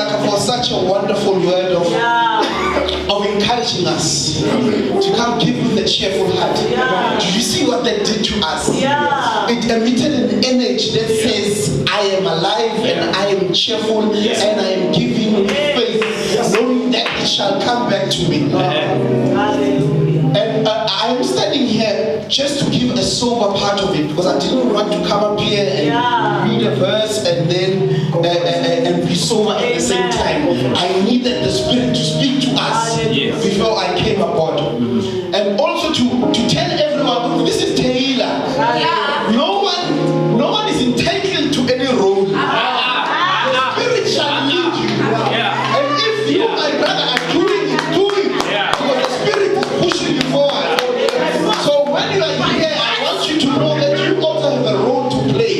Shaka, for such a wonderful word of encouraging us to come give with a cheerful heart. Do you see what that did to us? It emitted an energy that says, I am alive and I am cheerful and I am giving faith, knowing that it shall come back to me. And I'm standing here just to give a sober part of it, because I didn't want to come up here and read a verse and then and be sober at the same time. I needed the Spirit to speak to us before I came aboard. And also to tell everyone, this is Taylor. No one is entitled to any role. The Spirit shall lead you. And if you, my brother, are doing it, do it. Because the Spirit is pushing you forward. So when you are here, I want you to know that you also have a role to play.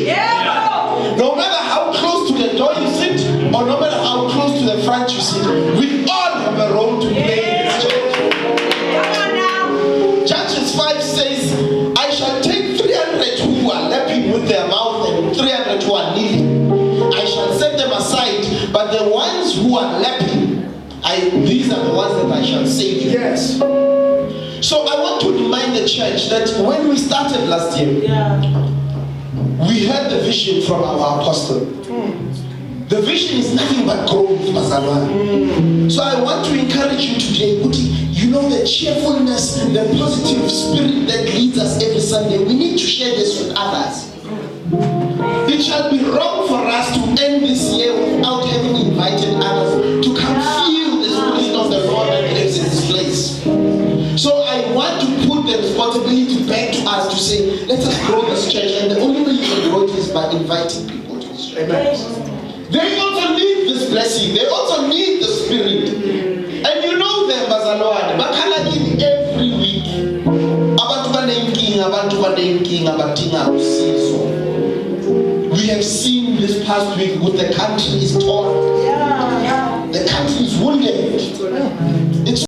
No matter how close to the door you sit, or no matter how close to the front you sit, we all have a role to play in this church. Judges 5 says, I shall take 300 who are lapping with their mouth and 300 who are kneeling. I shall set them aside, but the ones who are lapping, these are the ones that I shall save. Yes. So I want to remind the church that when we started last year, we heard the vision from our apostle. The vision is nothing but growth, Bazalwane. So I want to encourage you today, you know, the cheerfulness, the positive spirit that leads us every Sunday. We need to share this with others. It shall be wrong for us to end this year without having invited others to come feel the Spirit of the Lord that lives in this place. So I want to put the responsibility back to us to say, let us grow this church, and the only way you can grow it is by inviting people to this church. They also need this blessing. They also need the Spirit. And you know them, Bazalwane. Bakhalakini every week. Abantu banenking, abatinga usizo. We have seen this past week with the country is torn. The country is wounded. It's